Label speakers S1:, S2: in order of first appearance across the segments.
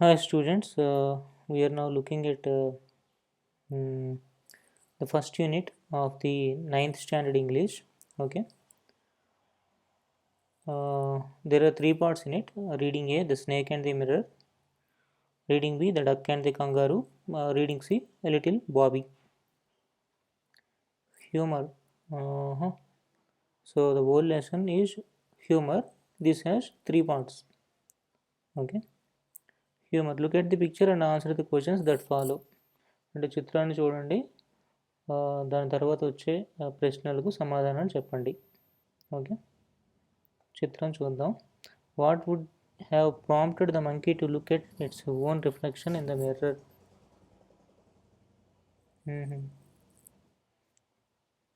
S1: Hi students, we are now looking at mm, the first unit of the ninth standard English. Okay, there are three parts in it. Reading A, the snake and the mirror. Reading B, the duck and the kangaroo. Reading C, a little Bobby. Humor. Uh-huh. So the whole lesson is humor. This has three parts. Okay, humor. Look at the picture and answer the questions that follow. అంటే చిత్రాన్ని చూడండి, దాని తర్వాత వచ్చే ప్రశ్నలకు సమాధానం చెప్పండి. Okay, చిత్రం చూద్దాం. What would have prompted the monkey to look at its own reflection in the mirror?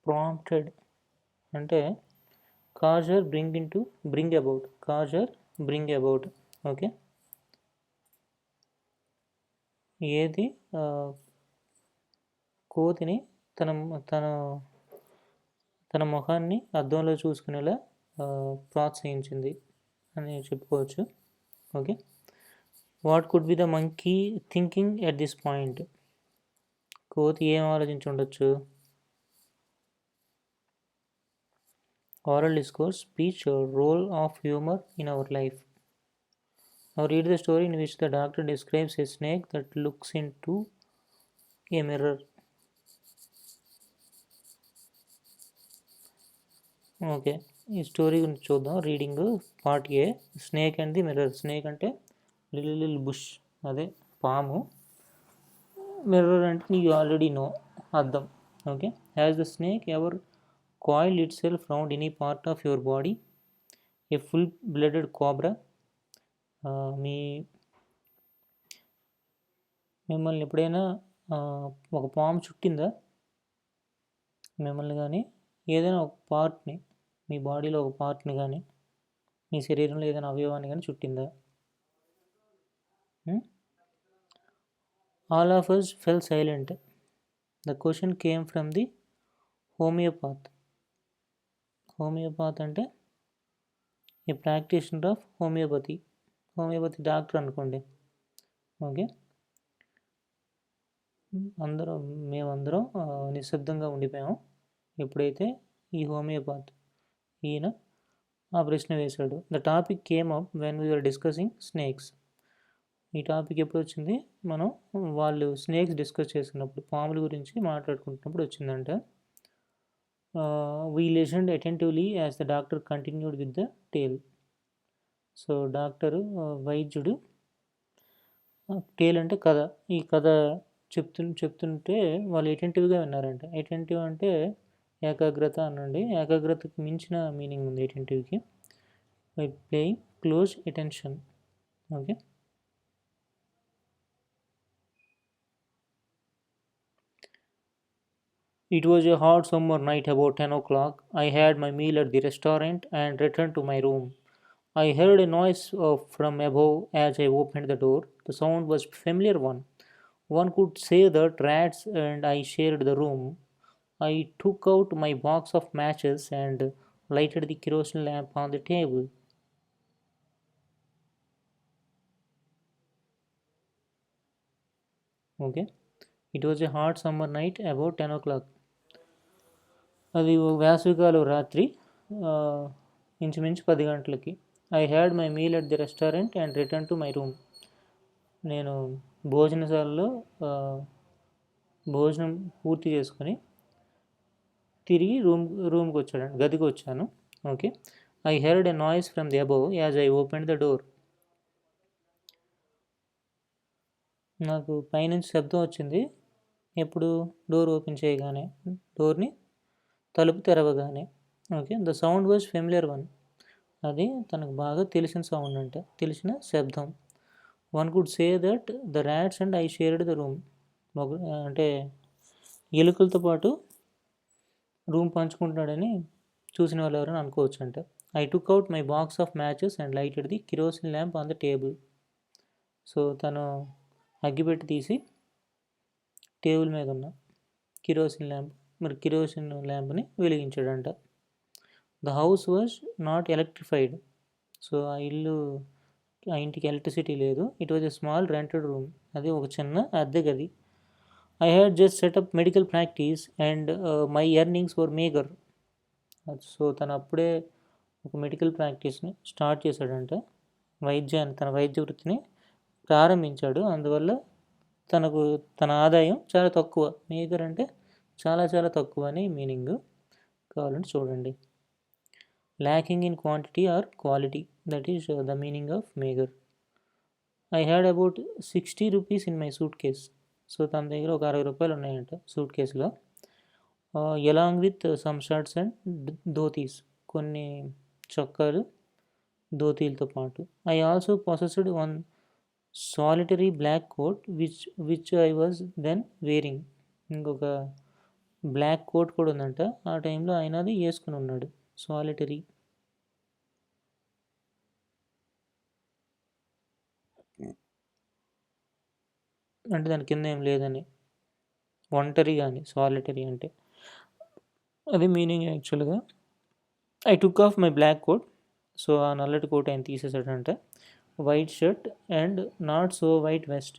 S1: Prompted అంటే కాజర్ బ్రింగ్ అబౌట్. ఓకే, ఏది కోతిని తన తన తన ముఖాన్ని అద్దంలో చూసుకునేలా ప్రోత్సహించింది అని చెప్పుకోవచ్చు. Okay, what could be the monkey thinking at this point? కోతి ఏం ఆలోచించి ఉండొచ్చు? Oral discourse, speech, or role of humor in our life. Now read the story in which the doctor describes a snake that looks into a mirror. Okay, ఈ story గురించి చూద్దాం. Reading part A, snake and the mirror. Snake అంటే lil bush, అదే పాము. Mirror అంటే నీకు already no, అద్దం. Okay, has the snake ever coiled itself round any part of your body? A full-blooded cobra. మీ మిమ్మల్ని ఎప్పుడైనా ఒక పాము చుట్టిందా? మిమ్మల్ని కానీ ఏదైనా ఒక పార్ట్ని, మీ బాడీలో ఒక పార్ట్ని కానీ, మీ శరీరంలో ఏదైనా అవయవాన్ని కానీ చుట్టిందా? All of us fell silent. The question came from the homeopath. Homeopath అంటే a practitioner of homeopathy doctor అనుకోండి. ఓకే, మేమందరం నిశ్శబ్దంగా ఉండిపోయాం ఎప్పుడైతే ఈ హోమియోపాత్ ఈయన ఆ ప్రశ్న వేశాడు. The topic came up when we are discussing snakes. ఈ టాపిక్ ఎప్పుడు వచ్చింది? మనం వాళ్ళు స్నేక్స్ డిస్కస్ చేసినప్పుడు, పాముల గురించి మాట్లాడుకుంటున్నప్పుడు వచ్చిందంట. We listened attentively as the doctor continued with the tale. So doctor, వైద్యుడు, టేల్ అంటే కథ, ఈ కథ చెప్తుంటే వాళ్ళు అటెంటివ్గా విన్నారంట. అటెంటివ్ అంటే ఏకాగ్రత అనండి. ఏకాగ్రతకు మించిన మీనింగ్ ఉంది అటెంటివ్కి. By playing close attention. Okay, it was a hot summer night about 10 o'clock. I had my meal at the restaurant and returned to my room. I heard a noise from above as I opened the door. The sound was a familiar one. One could say that rats and I shared the room. I took out my box of matches and lighted the kerosene lamp on the table. Okay, it was a hot summer night about 10 o'clock. అది వేసవికాలం రాత్రి, ఇంచుమించు 10 గంటలకి. I had my meal at the restaurant and return to my room. నేను భోజనశాలలో భోజనం పూర్తి చేసుకొని తిరిగి రూమ్కి వచ్చాను, గదికి వచ్చాను. Okay, I heard a noise from the above as I open the door. నాకు పైనుంచి శబ్దం వచ్చింది ఎప్పుడు? డోర్ ఓపెన్ చేయగానే, డోర్ని తలుపు తెరవగానే. Okay, the sound was familiar one. అది తనకు బాగా తెలిసిన సౌండ్ అంటే, తెలిసిన శబ్దం. One could say that the rats and I shared the room. అంటే ఎలుకలతో పాటు రూమ్ పంచుకుంటున్నాడని చూసిన వాళ్ళు ఎవరైనా అనుకోవచ్చు అంటే. I took out my box of matches and lighted the kerosene lamp on the table. So తను అగ్గిపెట్టి తీసి టేబుల్ మీద ఉన్న కిరోసిన్ ల్యాంప్ని వెలిగించాడంట. The house was not electrified. So ఆ ఇల్లు ఆ ఇంటికి ఎలక్ట్రిసిటీ లేదు. It was a small rented room. అది ఒక చిన్న అద్దె గది. I had just set up medical practice and my earnings were meagre. So తను అప్పుడే ఒక మెడికల్ ప్రాక్టీస్ని స్టార్ట్ చేశాడంట. తన వైద్య వృత్తిని ప్రారంభించాడు. అందువల్ల తన ఆదాయం చాలా తక్కువ. మేగర్ అంటే చాలా చాలా తక్కువ అని మీనింగ్. కావాలంటే చూడండి. Lacking in quantity or quality, that is the meaning of meagre. I had about 60 rupees in my suitcase. So తన దగ్గర ఒక 60 రూపాయలు ఉన్నాయంట సూట్ కేసులో. Along with some shirts and dhotis, కొన్ని చొక్కాలు ధోతీలతో పాటు. I also possessed one solitary black coat which I was then wearing. ఇంకొక బ్లాక్ కోట్ కూడా ఉందంట. ఆ టైంలో ఆయన అది వేసుకుని ఉన్నాడు. సాలిటరీ అంటే దాని కింద ఏం లేదని, ఒంటరి కానీ సాలిటరీ అంటే అది మీనింగ్ యాక్చువల్గా. I took off my black coat. So ఆ నల్లటి కోట్ ఆయన తీసేసాడంట. White shirt and not so white vest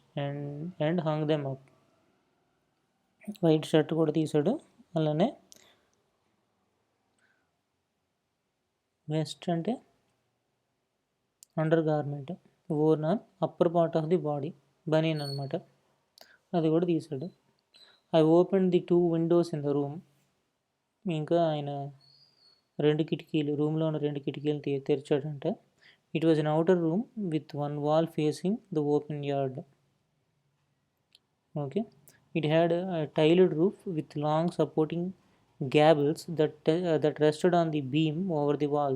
S1: and hung them up. White shirt కూడా తీసాడు, అలానే వెస్ట్ అంటే undergarment, worn on upper part of the body, banian అనమాట, అది కూడా తీసాడు. I open the 2 windows in the room. ఇంకా ఆయన రూమ్లో ఉన్న 2 కిటికీలు తెరిచాడంట. It was an outer room with 1 wall facing the open yard. Okay, it had a tiled roof with long supporting gables that rested on the beam over the wall.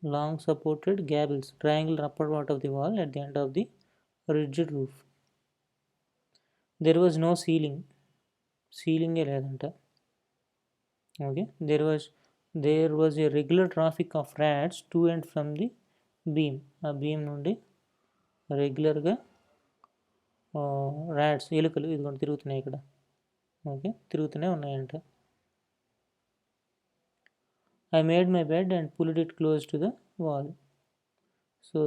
S1: Long supported gables, triangular upper part of the wall at the end of the rigid roof. There was no ceiling. Ceiling ఏ లేదంట. Okay, there was a regular traffic of rats to and from the beam. ఆ beam నుండి రెగ్యులర్గా rats, ఎలుకలు ఇదిగోండి తిరుగుతున్నాయి ఇక్కడ. Okay, తిరుగుతూనే ఉన్నాయంట. I made my bed and pulled it close to the wall. So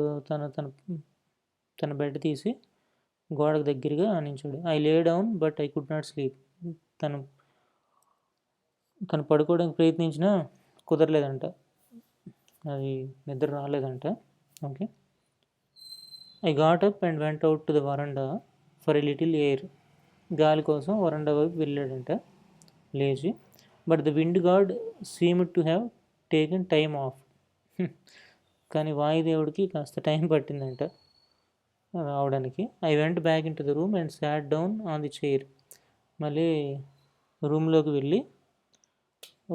S1: తన బెడ్ తీసి గోడకు దగ్గరగా ఆనించాడు. I lay down but I could not sleep. తను పడుకోవడానికి ప్రయత్నించినా కుదరలేదంట, అది నిద్ర రాలేదంట. Okay, I got up and went out to the veranda for a little air. గాలి కోసం వరండా వైపు వెళ్ళాడంట లేచి. But the wind god seemed to have taken time off. కానీ వాయుదేవుడికి కాస్త టైం పట్టిందంట రావడానికి. I went back into the room and sat down on the chair. మళ్ళీ రూమ్లోకి వెళ్ళి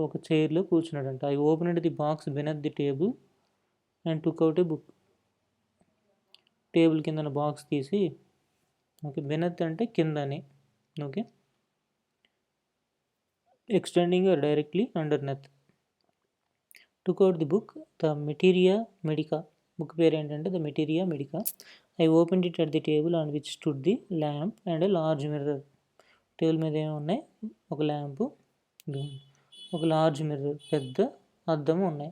S1: ఒక చైర్లో కూర్చున్నాడంట. I opened the box beneath the table and took out a book. Table కింద బాక్స్ తీసి, ఓకే, బినత్ అంటే కిందని, okay, extending directly underneath. Took out the book, the materia medica. Book పేరు ఏంటంటే the materia medica. I open it at the table on which stood the lamp and a large mirror. Table మీద ఏమి ఉన్నాయి? ఒక lamp, ఒక large mirror, పెద్ద అద్దము ఉన్నాయి.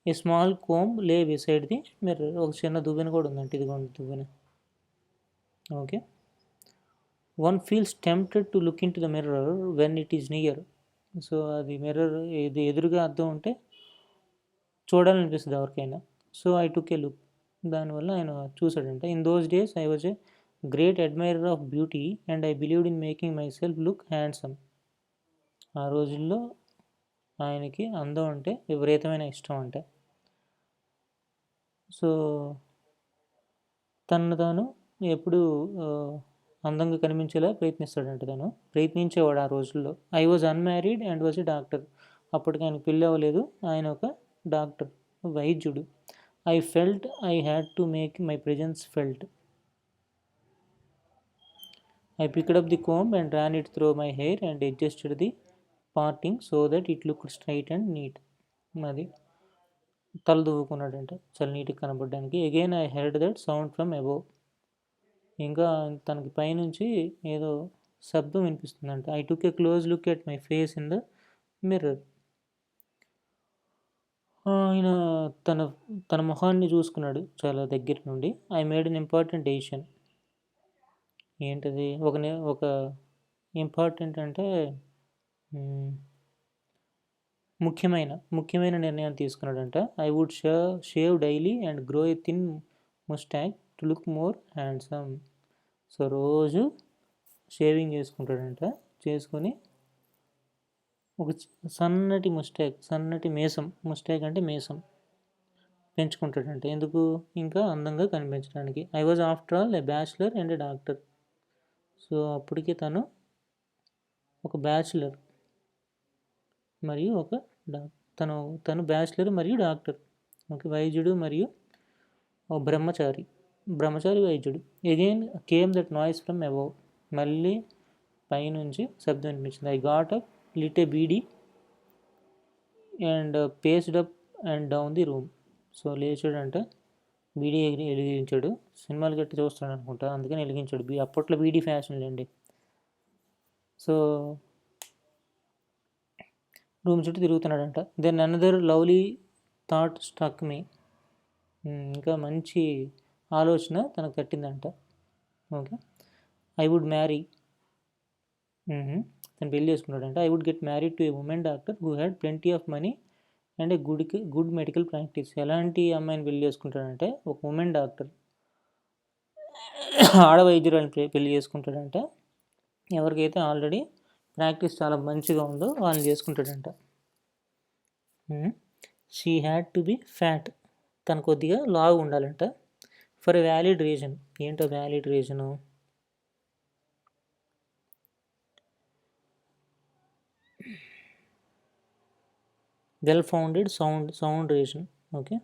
S1: A small comb lay beside the mirror. ఒక చిన్న దువ్వెన కూడా ఉందంట, ఇదిగోండి దువ్వెన. Okay, one feels tempted to look into the mirror when it is near. So అది మిర్రర్ ఇది ఎదురుగా అద్దం ఉంటే చూడాలనిపిస్తుంది ఎవరికైనా. So I took a look. దానివల్ల ఆయన చూసాడంట. In those days I was a great admirer of beauty and I believed in making myself look handsome. ఆ రోజుల్లో ఆయనకి అందం అంటే విపరీతమైన ఇష్టం అంట. సో తాను ఎప్పుడు అందంగా కనిపించేలా ప్రయత్నిస్తాడంట. ప్రయత్నించేవాడు ఆ రోజుల్లో. I was unmarried and was a doctor. అప్పటికి ఆయనకు పెళ్ళి అవ్వలేదు, ఆయన ఒక డాక్టర్, వైద్యుడు. I felt I had to make my presence felt. I picked up the comb and ran it through my hair and adjusted the parting so that it looked straight and neat. అది తల దువ్వుకున్నాడంట చాలా నీట్గా కనపడడానికి. Again I heard that sound from above. ఇంకా తనకి పైనుంచి ఏదో శబ్దం వినిపిస్తుందంట. I took a close look at my face in the mirror. ఆయన తన తన మొహాన్ని చూసుకున్నాడు చాలా దగ్గర నుండి. I made an important decision. ఏంటది? ఒక ఇంపార్టెంట్ అంటే హ్మ్. ముఖ్యమైన నిర్ణయం తీసుకున్నాడంట. I would shave daily and grow a thin moustache to look more handsome. So, రోజు షేవింగ్ చేసుకుంటాడంట. చేసుకొని ఒక సన్నటి మీసం, ముస్టాచ్ అంటే మీసం పెంచుకుంటాడంట. ఎందుకు? ఇంకా అందంగా కనిపించడానికి. I was after all a bachelor and a doctor. So, అప్పటికి తను ఒక బ్యాచిలర్ మరియు ఒక తను తను బ్యాచిలర్ మరియు డాక్టర్. ఓకే. వైద్యుడు మరియు బ్రహ్మచారి వైద్యుడు. Again came that noise from above. మళ్ళీ పైనుంచి శబ్దం వినిపించింది. I got up, lit a beedi and paced up and down the room. So, లేచాడంట, బీడీ వెలిగించాడు. సినిమాలు గట్టి చూస్తాడు అనుకుంటా, అందుకని వెలిగించాడు. అప్పట్లో బీడీ ఫ్యాషన్ లేండి. సో, రూమ్ చుట్టూ తిరుగుతున్నాడంట. Then another lovely thought struck me. ఇంకా మంచి ఆలోచన తనకు తట్టిందంట. ఓకే. I would marry. తను పెళ్లి చేసుకున్నాడంట. I would get married to a women doctor who had plenty of money and a good medical practice. ఎలాంటి అమ్మాయిని పెళ్లి చేసుకుంటాడంటే ఒక ఉమెన్ డాక్టర్, ఆడవైద్యురాలను పెళ్లి చేసుకుంటాడంట. ఎవరికైతే ఆల్రెడీ ప్రాక్టీస్ చాలా మంచిగా ఉందో వాళ్ళని చేసుకుంటాడంట. She had to be fat. తను కొద్దిగా లావు ఉండాలంట. For a valid reason. ఏంటో valid reason? Well founded sound reason. Okay.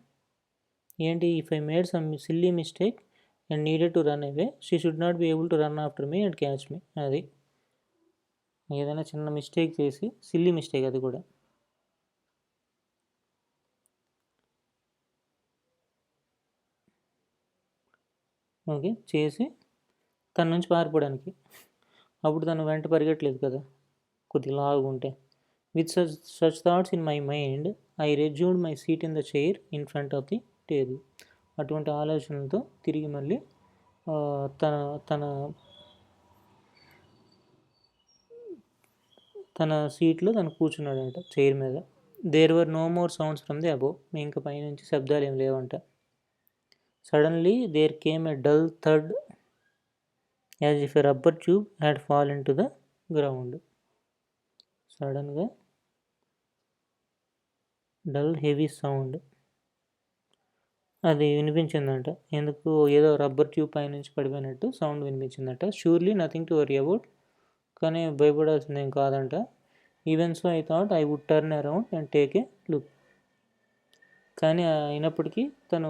S1: ఏంటి? If I made some silly mistake and needed to run away, she should not be able to run after me and catch me. అది ఏదైనా చిన్న mistake చేసి, silly mistake అది కూడా, okay, చేసి తన నుంచి పారిపోవడానికి. అప్పుడు తను వెంట పరిగెట్టలేదు కదా, కొద్దిగా లాగుంటే. With such thoughts in my mind I resumed my seat in the chair in front of the table. అటువంటి ఆలోచనలతో తిరిగి మళ్ళీ తన తన తన సీట్లో తను కూర్చున్నాడంట, చైర్ మీద. There were no more sounds from the above. ఇంకా పైనుంచి శబ్దాలు ఏం లేవంట. Suddenly there came a dull thud as if a rubber tube had fallen to the ground. సడన్గా డల్ హెవీ సౌండ్ అది వినిపించిందంట. ఎందుకు? ఏదో రబ్బర్ ట్యూబ్ పైనుంచి పడిపోయినట్టు సౌండ్ వినిపించిందట. Surely nothing to worry about. కానీ భయపడాల్సిందేం కాదంట. Even so I thought I would turn around and take a look. కానీ అయినప్పటికీ తను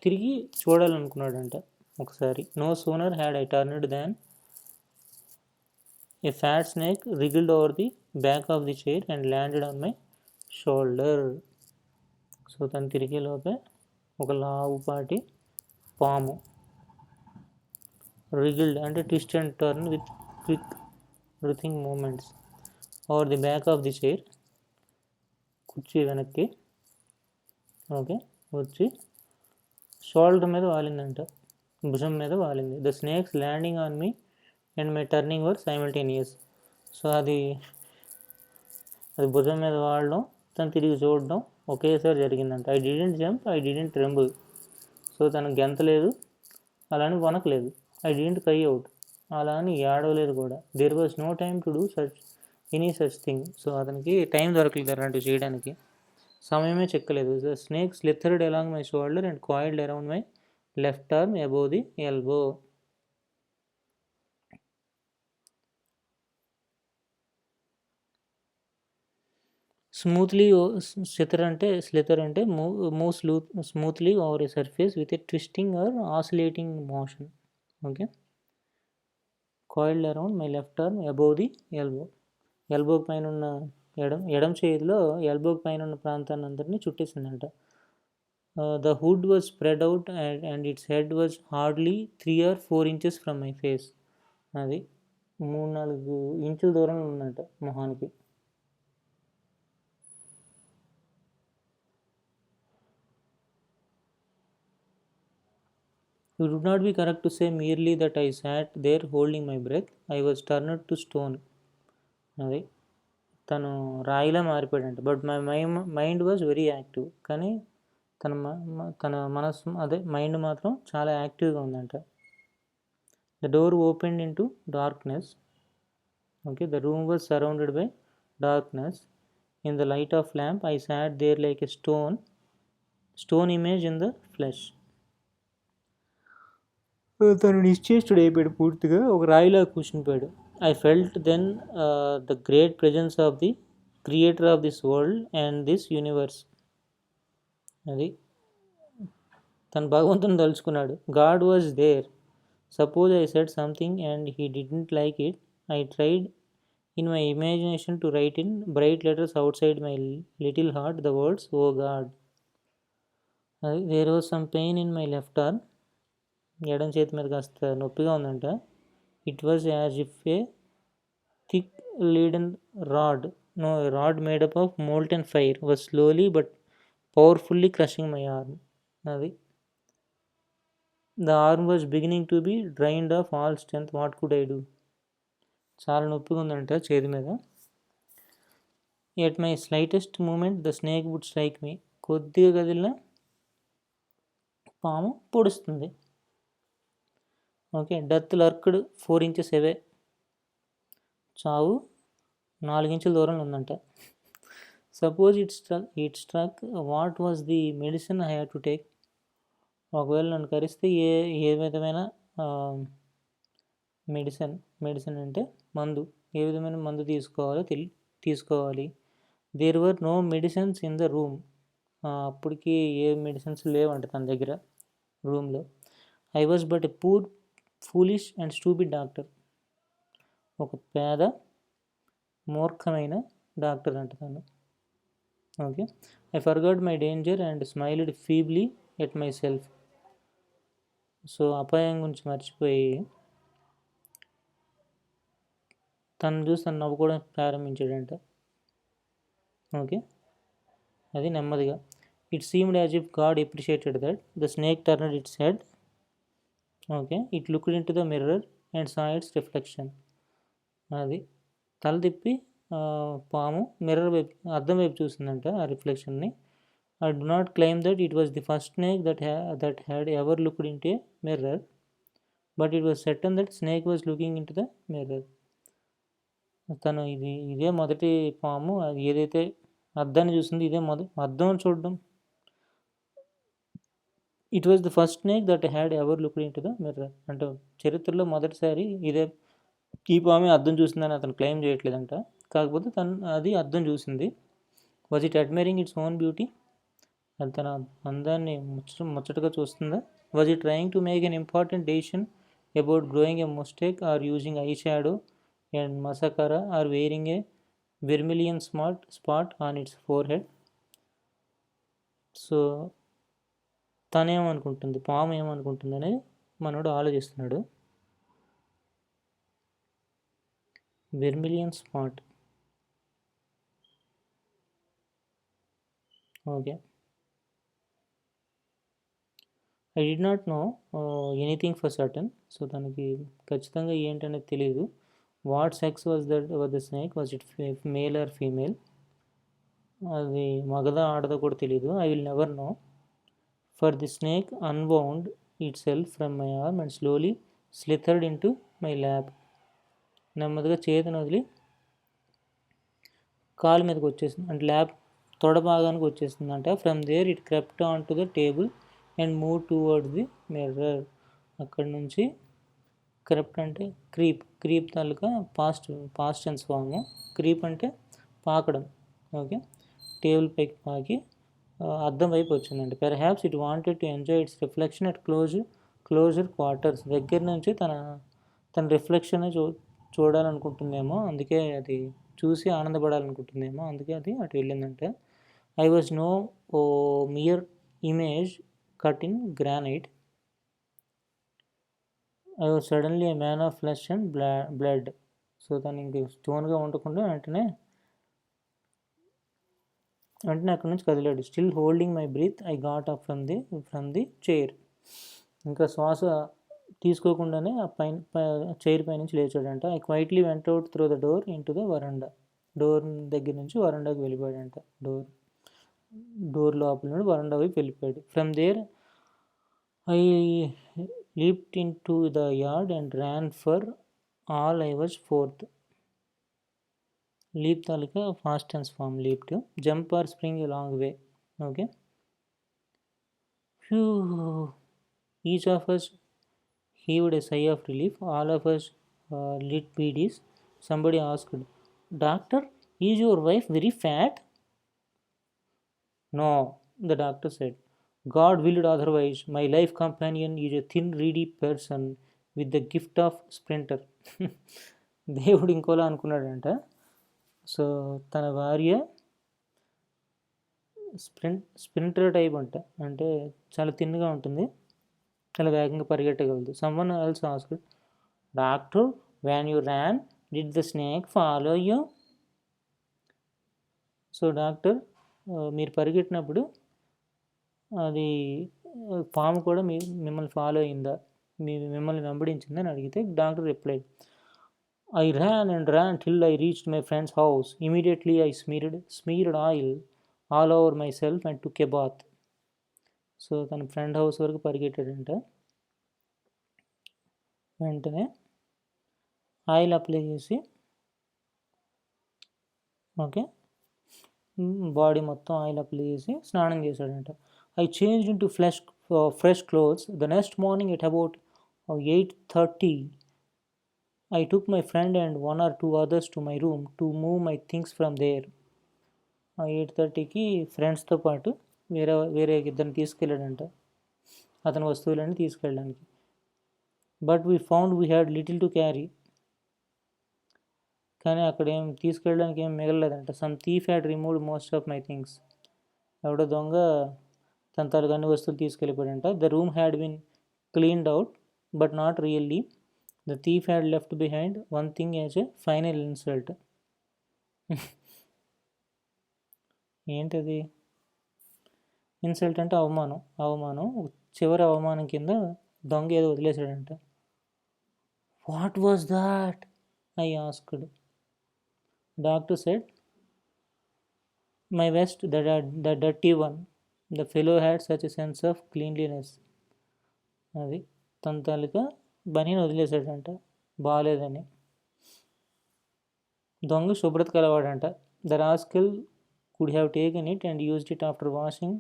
S1: తిరిగి చూడాలనుకున్నాడంట ఒకసారి. No sooner had I turned than a fat snake wriggled over the back of the chair and landed on my shoulder. So, తను తిరిగే లోపే ఒక లావుపాటి పాము, రిగిల్డ్ అంటే twist and turn with quick breathing moments, over the back of the chair, కుర్చీ వెనక్కి, okay, వచ్చి షోల్డర్ మీద వాలిందంట, భుజం మీద వాలింది. The snake's landing on me and my turning were simultaneous. So, అది భుజం మీద వాడడం, తను తిరిగి చూడడం ఒకేసారి జరిగిందంట. I didn't jump, I didn't tremble. So, తను గెంతలేదు, అలానే వనకలేదు. ఐ డిడెంట్ క్రై అవుట్, అలా అని ఏడవలేదు కూడా. There was no time to do any such thing. So, అతనికి టైం దొరకలేదు అలాంటివి చేయడానికి, సమయమే చెక్కలేదు. The snake slithered along my shoulder and coiled around my left arm above the elbow. Smoothly slither అంటే move smoothly over a surface with a twisting or oscillating motion. Okay. Coiled around my left arm above the elbow. ఎల్బోకి పైన ఉన్న ఎడం చేతిలో ఎల్బోకి పైన ఉన్న ప్రాంతాన్ని అందరినీ చుట్టేసిందంట. The hood was spread out and its head was hardly 3 or 4 inches from my face. అది 3-4 ఇంచుల దూరంలో ఉందంట మొహానికి. It would not be correct to say merely that I sat there holding my breath. I was turned to stone. అది తను రాయిలా మారిపోయాడంట. But my mind was very active. కానీ తన మనసు అదే మైండ్ మాత్రం చాలా యాక్టివ్గా ఉందంట. The door opened into darkness. Okay, the room was surrounded by darkness. In the light of lamp I sat there like a stone image in the flesh. తను నిశ్చేష్టుడు అయిపోయాడు, పూర్తిగా ఒక రాయిలా కూర్చునిపోయాడు. I felt then the great presence of the creator of this world and this universe. అది తను భగవంతుని తలుచుకున్నాడు. God was there. Suppose I said something and he didn't like it. I tried in my imagination to write in bright letters outside my little heart the words O God. అది there was some pain in my left arm. ఎడం చేతి మీద కాస్త నొప్పిగా ఉందంట. It was as if a thick leaden rod made up of molten fire was slowly but powerfully crushing my arm. అది the arm was beginning to be drained of all strength. What could I do. చాలా నొప్పిగా ఉందంట చేతి మీద. At my slightest moment the snake would strike me. కొద్దిగా కదిలిన పాము పొడుస్తుంది. Okay, death lurked 4 inches away. చావు 4 inches దూరంలో ఉందంట. Suppose it struck what was the medicine I had to take. ఒకవేళ నన్ను కరిస్తే ఏ విధమైన మెడిసిన్ అంటే మందు, ఏ విధమైన మందు తీసుకోవాలి. There were no medicines in the room. అప్పటికి ఏ మెడిసిన్స్ లేవంట తన దగ్గర రూమ్లో. I was but a poor foolish and stupid doctor. ఒక పేద మూర్ఖమైన డాక్టర్ అంట తను. Okay, I forgot my danger and smiled feebly at myself. So అపాయం గురించి మర్చిపోయి తను చూసి తను నవ్వుకోవడం ప్రారంభించాడంట. ఓకే, అది నెమ్మదిగా. It seemed as if God appreciated that. The snake turned it's head. Okay, it looked into the mirror and saw it's reflection. అది తల తిప్పి పాము మిర్రర్ వైపు, అద్దం వైపు చూసిందంట ఆ రిఫ్లెక్షన్ని. I do not claim that it was the first snake that had ever looked into a mirror, but it was certain that snake was looking into the mirror. తను ఇదే మొదటి పాము, అది ఏదైతే అద్దాన్ని చూసింది ఇదే అద్దం చూడడం. It was the first snake that had ever looked into the mirror. అంటే చరిత్రలో మొదటిసారి ఈ పామే అద్దం చూసిందని అతను క్లెయిమ్ చేయట్లేదంట. కాకపోతే అది అద్దం చూసింది. Was it admiring its own beauty. అది తన అందాన్ని ముచ్చటగా చూస్తుందా. Was it trying to make an important decision about growing a moustache or using eye shadow and mascara or wearing a vermilion spot on its forehead. So తనేమనుకుంటుంది, పాము ఏమనుకుంటుంది అనేది మనోడు ఆలోచిస్తున్నాడు. Vermilion spot. Okay, I did not know anything for certain. So తనకి ఖచ్చితంగా ఏంటనేది తెలియదు. What sex was the snake, was it male or female, అది మగదా ఆడదో కూడా తెలియదు. I will never know. For the snake unwound itself from my arm and slowly slithered into my lap. నెమ్మదిగా చేతిని వదిలి కాలు మీదకి వచ్చేసింది, అంటే ల్యాబ్ తొడ భాగానికి వచ్చేసిందంట. From there it crept onto the table and move towards the mirror. అక్కడి నుంచి క్రెప్ట్ అంటే క్రీప్ తాలూకా పాస్ట్ టెన్స్ ఫామ్. క్రీప్ అంటే పాకడం. ఓకే, టేబుల్ పైకి పాకి అద్దం వైపు వచ్చిందండి. Perhaps it wanted to enjoy its reflection at closer quarters. దగ్గర నుంచి తన రిఫ్లెక్షన్ చూడాలనుకుంటుందేమో, అందుకే అది చూసి ఆనందపడాలనుకుంటుందేమో, అందుకే అది అటు వెళ్ళిందంటే. I was no mere image cut in granite. I was suddenly a man of flesh and blood. So తను ఇంక స్టోన్గా ఉండకుండా వెంటనే అక్కడి నుంచి కదిలాడు. Still holding my breath I got up from the chair. ఇంకా శ్వాస తీసుకోకుండానే ఆ చైర్ పైనుంచి లేచాడంట. I quietly went out through the door into the veranda. Door దగ్గర నుంచి వరండాకి వెళ్ళిపోయాడంట. డోర్ లోపల నుండి వరండా వైపు వెళ్ళిపోయాడు. From there I leaped into the yard and ran for all I was fourth. Leap taluka past tense form leaped. Jump or spring a long way. Okay. Phew. Each of us heaved a sigh of relief. All of us lit beadies. Somebody asked, "Doctor, is your wife very fat?" "No," the doctor said. "God willed otherwise. My life companion is a thin, reedy person with the gift of sprinter." దేవుడు ఇంకోలా అనుకున్నాడంట. So తన భార్య sprinter type అంట, అంటే చాలా తిన్నుగా ఉంటుంది, చాలా వేగంగా పరిగెట్టగలదు. Someone else asked, "doctor, when you ran, did the snake follow you?" So doctor, మీరు పరిగెట్టినప్పుడు అది పాము కూడా మిమ్మల్ని ఫాలో అయిందా, మిమ్మల్ని వెంబడించిందా అని అడిగితే doctor replied, "I ran and ran till I reached my friend's house. Immediately I smeared oil all over myself and took a bath." So తన ఫ్రెండ్ హౌస్ వరకు పరిగెట్టాడంట. వెంటనే ఆయిల్ అప్లై చేసి ఓకే బాడీ మొత్తం oil apply చేసి స్నానం చేశాడంట. I changed into fresh clothes the next morning at about 8:30. I took my friend and 1 or 2 others to my room to move my things from there. 8:30కి ఫ్రెండ్స్తో పాటు వేరే ఇద్దరిని తీసుకెళ్ళాడంట అతని వస్తువులన్నీ తీసుకెళ్ళడానికి. But we found we had little to carry. కానీ అక్కడ ఏం తీసుకెళ్ళడానికి ఏం మిగలలేదంట. Some thief had removed most of my things. ఎవడో దొంగ తన తాలూకు అన్ని వస్తువులు తీసుకెళ్ళిపోయాడంట. The room had been cleaned out but not really. The thief had left behind one thing as a final insult. ఏంటది? ఇన్సల్ట్ అంటే అవమానం. చివరి అవమానం కింద దొంగ ఏదో వదిలేశాడంట. What was that? I asked. Doctor said, my vest, the dirty one. The fellow had such a sense of cleanliness. అది తన తాలూకా బనీని వదిలేశాడంట బాగాలేదని. దొంగ శుభ్రత కలవాడంట. The rascal could have taken it and used it after washing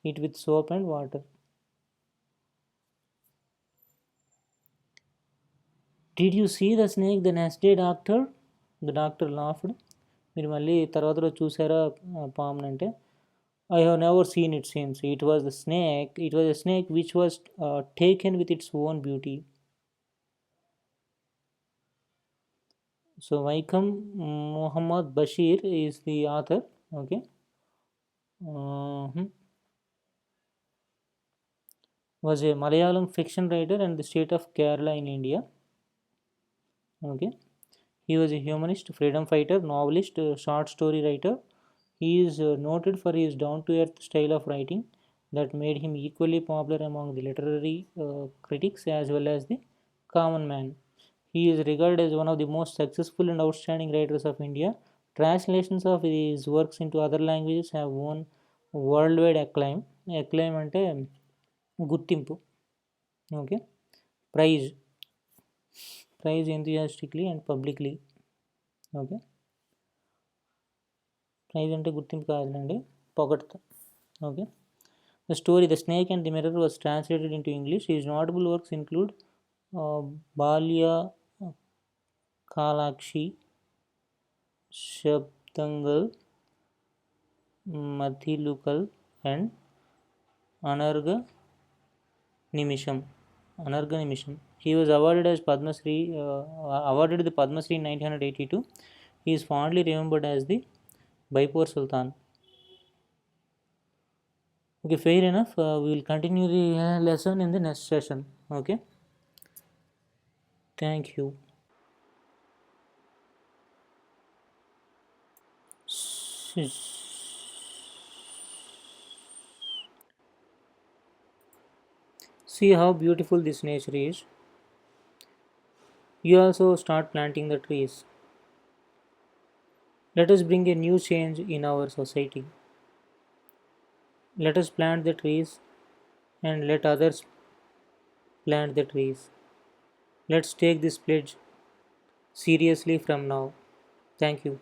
S1: it with soap and water. Did you see the snake the next day, doctor? The doctor laughed. మీరు మళ్ళీ తర్వాత రోజు చూసారా పాముని అంటే, I have never seen it since. It was a snake which was taken with its own beauty. So Vaikam Muhammad Bashir is the author. Okay. Was a Malayalam fiction writer and the state of Kerala in India. Okay. He was a humanist, freedom fighter, novelist, short story writer. He is noted for his down-to-earth style of writing that made him equally popular among the literary critics as well as the common man. He is regarded as one of the most successful and outstanding writers of India. Translations of his works into other languages have won worldwide acclaim. Acclaim అంటే గుర్తింపు. Okay. Praise enthusiastically and publicly. Okay. Praise అంటే గుర్తింపు కాదులేండి, పొగడతా. Okay. The story The Snake and the Mirror was translated into English. His notable works include Balya Kalakshi, Shabdangal, Mathilukal and Anarga Nimisham. He was awarded the Padma Shri in 1982. He is fondly remembered as the Baipur Sultan. Okay, fair enough. We will continue the lesson in the next session. Okay. Thank you. See how beautiful this nature is. You also start planting the trees. Let us bring a new change in our society. Let us plant the trees and let others plant the trees. Let's take this pledge seriously from now. Thank you.